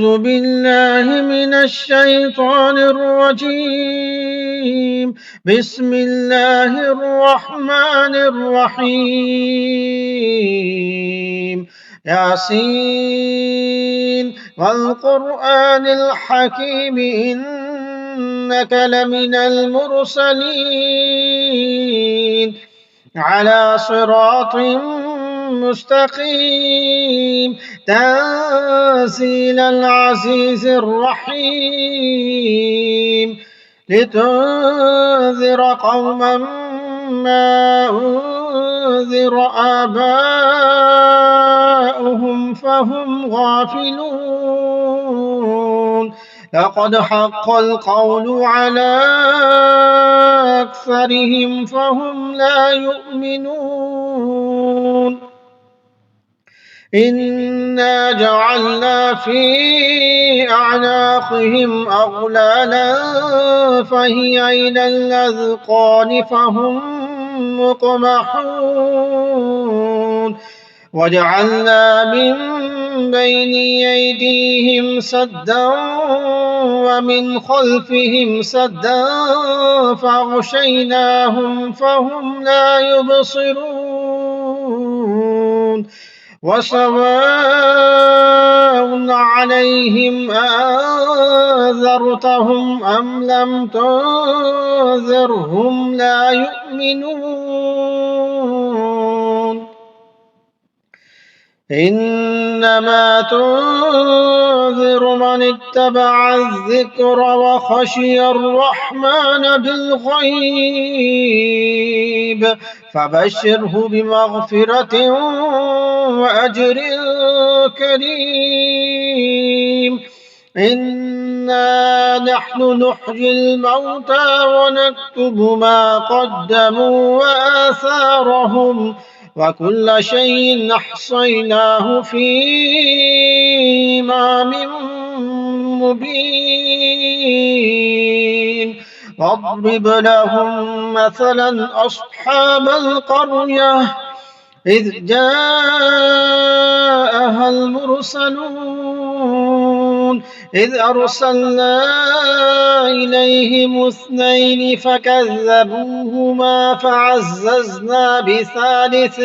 أعوذ بالله من الشيطان الرجيم. بسم الله الرحمن الرحيم. ياسين والقرآن الحكيم إنك لمن المرسلين على صراط مستقيم تنزيل العزيز الرحيم لتنذر قوما ما أنذر آباؤهم فهم غافلون لقد حق القول على أكثرهم فهم لا يؤمنون إنا جعلنا في أعناقهم أغلالا فهي إلى الأذقان فهم مقمحون وجعلنا من بين أيديهم سدا ومن خلفهم سدا فأغشيناهم فهم لا يبصرون وسواء عليهم أنذرتهم أم لم تنذرهم لا يؤمنون إنما تنذر من اتبع الذكر وخشي الرحمن بالغيب فبشره بمغفرة وأجر كريم إنا نحن نحيي الموتى ونكتب ما قدموا وآثارهم وكل شيء أحصيناه في إمام مبين واضرب لهم مثلا أصحاب القرية إذ جاءها المرسلون إذ أرسلنا إليهم اثنين فكذبوهما فعززنا بثالث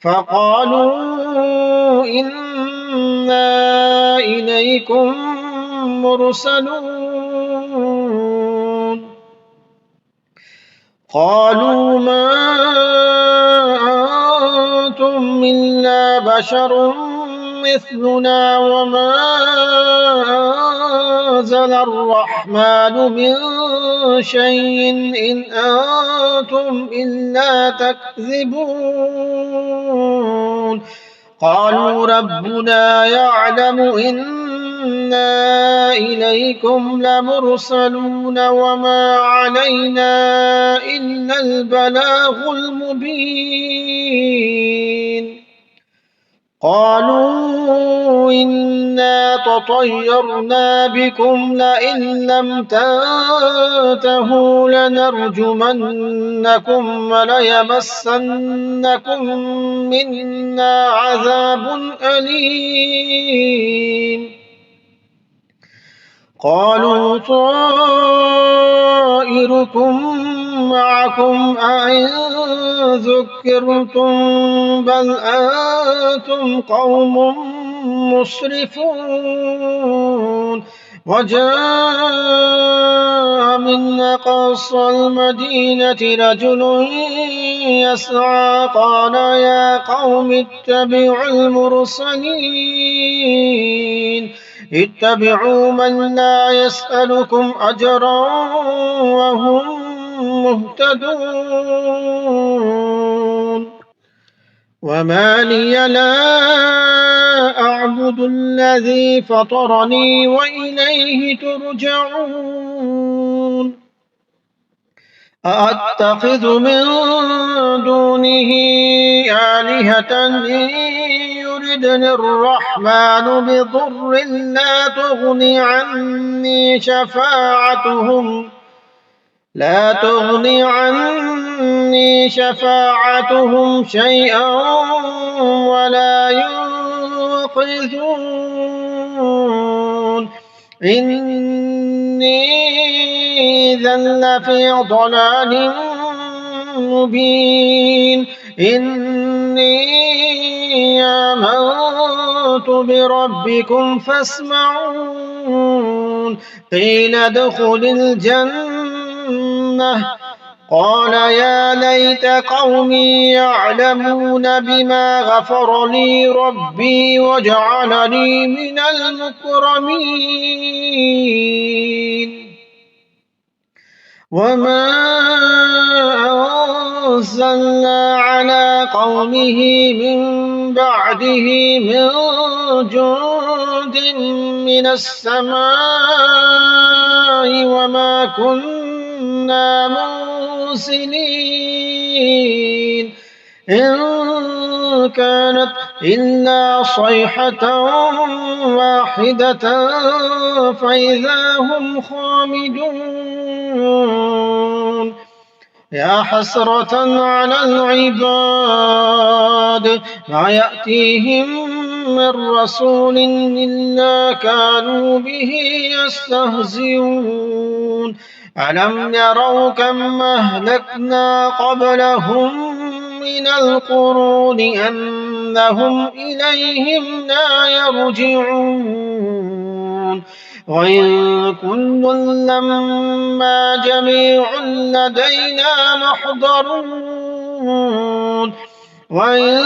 فقالوا إنا إليكم مرسلون قالوا ما أنتم إلا بشر مثلنا وما أنزل الرحمن من شيء إن أنتم إلا تكذبون قالوا ربنا يعلم إنا إليكم لمرسلون وما علينا إلا البلاغ المبين قالوا إنا تطيرنا بكم لئن لم تنتهوا لنرجمنكم وليمسنكم منا عذاب أليم قالوا طائركم معكم أئن ذكرتم بل أنتم قوم مسرفون وجاء من أقصى المدينة رجل يسعى قال يا قوم اتبعوا المرسلين اتبعوا من لا يسألكم أجرا وهم مهتدون وما لي لا أعبد الذي فطرني وإليه ترجعون أأتخذ من دونه آلهة إن يردني الرحمن بضر لا تغني عني شفاعتهم شيئا ولا ينقذون إني إذا لفي ضلال مبين إني آمنت بربكم فاسمعون قيل ادخل الجنة قال يا ليت قومي يعلمون بما غفر لي ربي وجعلني من المكرمين وما أرسلنا على قومه من بعده من جند من السماء وما كنا مرسلين إن كانت إلا صيحة واحدة فإذا هم خامدون يا حسرة على العباد ما يأتيهم من رسول إلا كانوا به يستهزئون ألم يروا كم أهلكنا قبلهم من القرون أنهم إليهم لا يرجعون وإن كل لما جميع لدينا محضرون وإن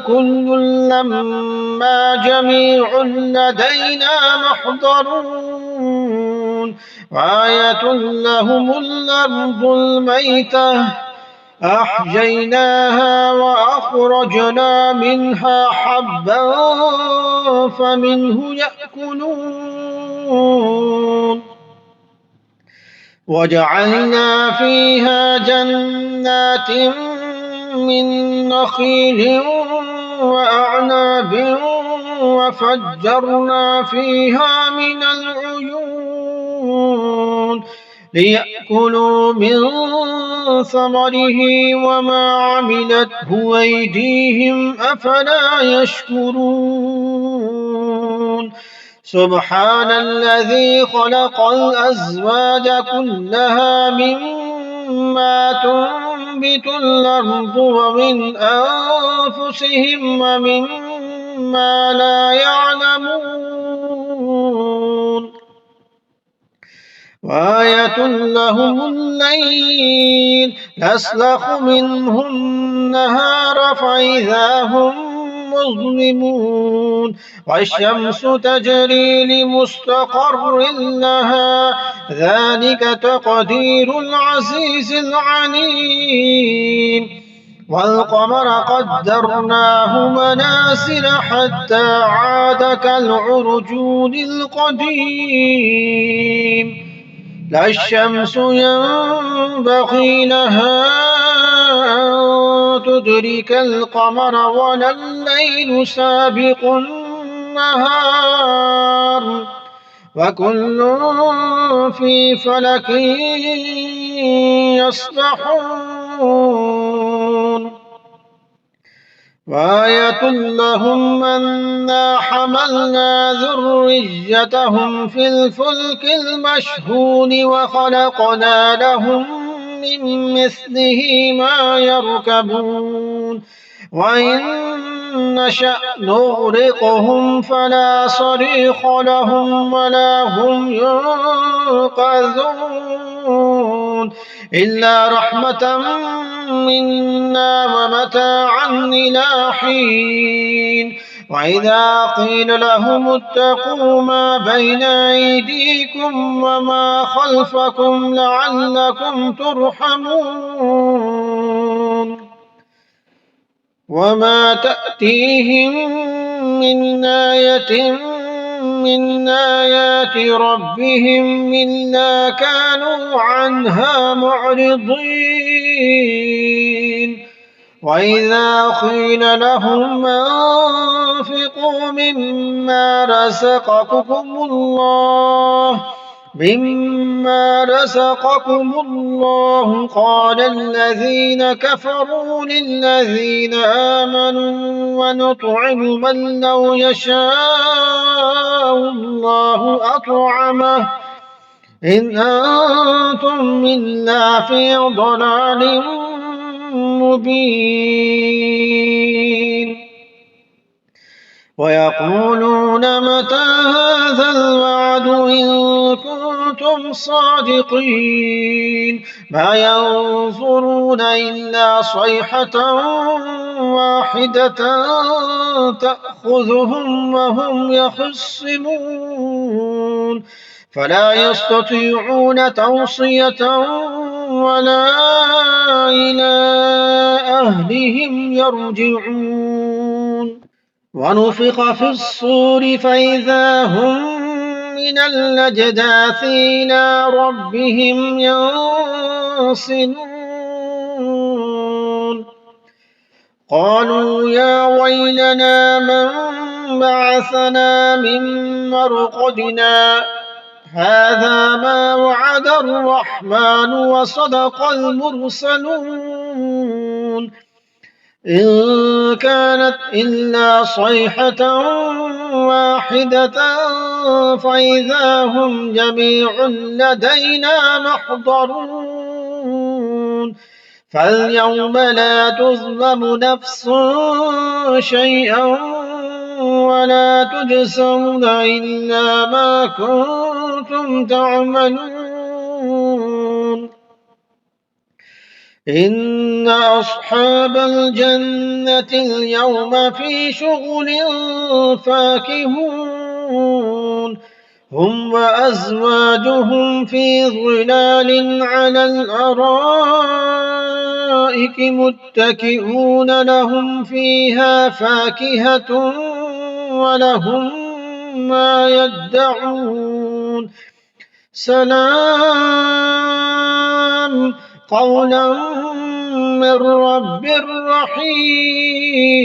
كل لما جميع لدينا محضرون وآية لهم الأرض الميتة أحييناها وأخرجنا منها حبا فمنه يأكلون وجعلنا فيها جنات من نخيل وأعناب وفجرنا فيها من العيون ليأكلوا من ثمره وما عملته أيديهم أفلا يشكرون سبحان الذي خلق الأزواج كلها مما تنبت الأرض ومن أنفسهم ومما لا يعلمون وآية لهم الليل نسلخ منه النهار فإذا هم مظلمون والشمس تجري لمستقر لها ذلك تقدير العزيز العليم والقمر قدرناه منازل حتى عاد كالعرجون القديم لا الشمس ينبغي لها أن تدرك القمر ولا الليل سابق النهار وكل في فلك يسبحون وآية لهم أنا حملنا ذريتهم في الفلك المشحون وخلقنا لهم من مثله ما يركبون وإن نشأ نغرقهم فلا صريخ لهم ولا هم ينقذون إلا رحمة منا ومتاعا إلى حين وإذا قيل لهم اتقوا ما بين أيديكم وما خلفكم لعلكم ترحمون وما تأتيهم من آية من آيات ربهم إلا كانوا عنها معرضين وإذا قيل لهم أنفقوا مما رزقكم الله مما رزقكم الله. قال الذين كفروا للذين آمنوا ونطعم من لو يشاء الله أطعمه إن أنتم إلا في ضلال مبين. ويقولون متى هذا الوعد إن كنتم صادقين. ما ينظرون إلا صيحة واحدة تأخذهم وهم يخصمون فلا يستطيعون توصية ولا إلى أهلهم يرجعون. ونفخ في الصور فإذا هم من الأجداث إلى ربهم ينسلون. قالوا يا ويلنا من بعثنا من مرقدنا هذا ما وعد الرحمن وصدق المرسلون إن كانت إلا صيحة واحدة فإذا هم جميع لدينا محضرون. فاليوم لا تظلم نفس شيئا ولا تجزون إلا ما كنتم تعملون. إن أصحاب الجنة اليوم في شغل فاكهون هم وأزواجهم في ظلال على الأرائك متكئون لهم فيها فاكهة ولهم ما يدعون. سلام قولا من رب رحيم.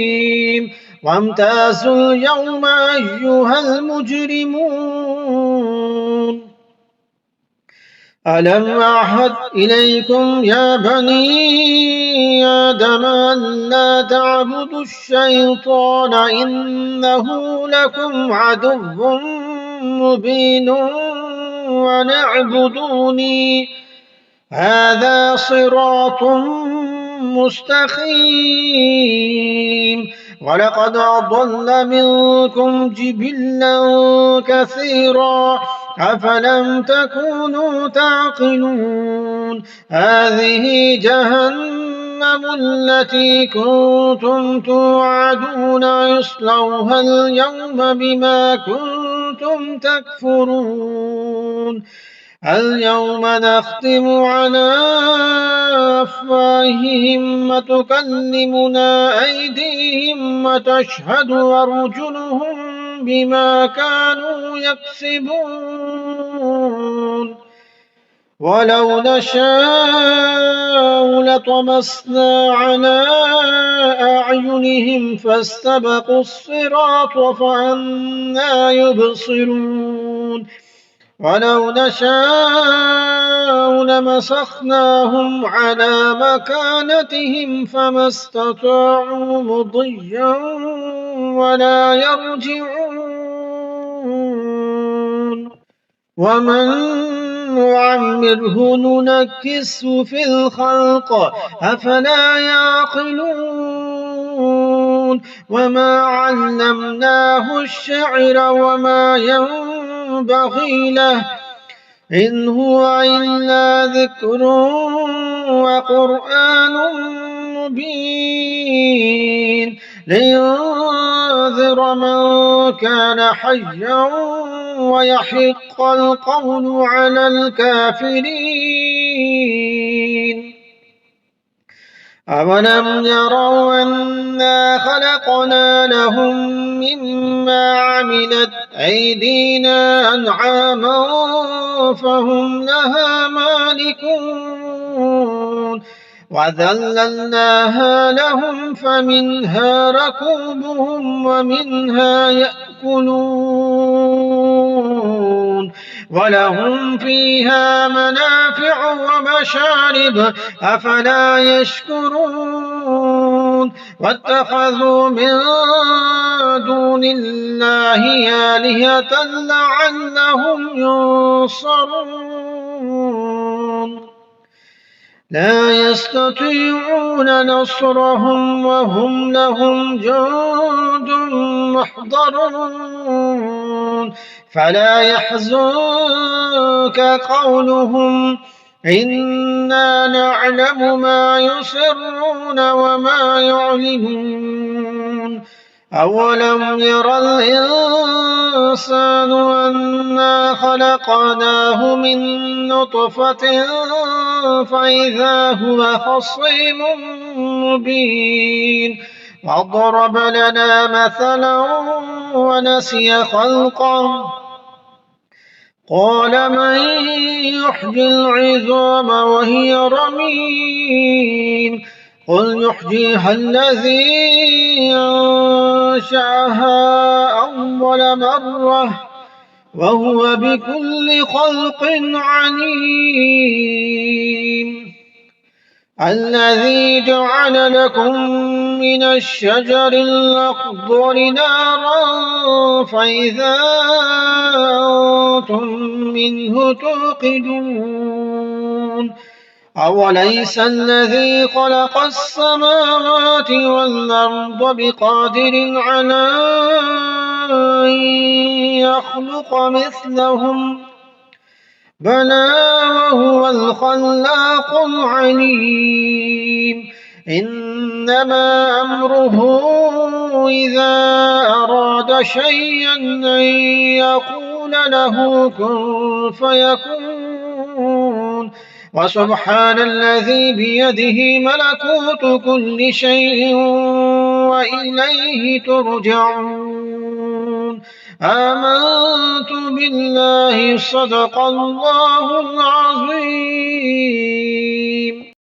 وامتازوا اليوم أيها المجرمون. ألم أعهد إليكم يا بني آدم ألا تعبدوا الشيطان إنه لكم عدو مبين وأن اعبدوني هذا صراط مستقيم. ولقد أضل منكم جبلا كثيرا أفلم تكونوا تعقلون. هذه جهنم التي كنتم توعدون اصلوها اليوم بما كنتم تكفرون. اليوم نختم على أفواههم وتكلمنا أيديهم وتشهد أرجلهم بما كانوا يكسبون. ولو نشاء لطمسنا على أعينهم فاستبقوا الصراط فأنى يبصرون. ولو نشاء لمسخناهم على مكانتهم فما استطاعوا مضيا ولا يرجعون. ومن نعمره ننكسه في الخلق أفلا يعقلون. وما علمناه الشعر وما ينبغي له إن هو إلا ذكر وقرآن مبين لينذر من كان حيا ويحق القول على الكافرين. أولم يروا أنا خلقنا لهم مما عملت أيدينا أنعاما فهم لها مالكون وذللناها لهم فمنها ركوبهم ومنها يأكلون ولهم فيها منافع ومشارب أفلا يشكرون واتخذوا من دون الله آلهة لعلهم ينصرون لا يستطيعون نصرهم وهم لهم جند محضرون فلا يحزنك قولهم إنا نعلم ما يسرون وما يعلنون أولم ير الإنسان أنا خلقناه من نطفة فإذا هو خصيم مبين وضرب لنا مثلا ونسي خلقه قال من يحيي العظام وهي رميم قل يحييها الذي أنشأها أول مرة وهو بكل خلق عليم الذي جعل لكم من الشجر الأخضر نارا فإذا أنتم منه توقدون أوليس الذي خلق السماوات والأرض بقادر على أن يخلق مثلهم بلى وهو الخلاق العليم إنما أمره إذا أراد شيئا أن يقول له كن فيكون وسبحان الذي بيده ملكوت كل شيء وإليه ترجعون آمنت بالله صدق الله العظيم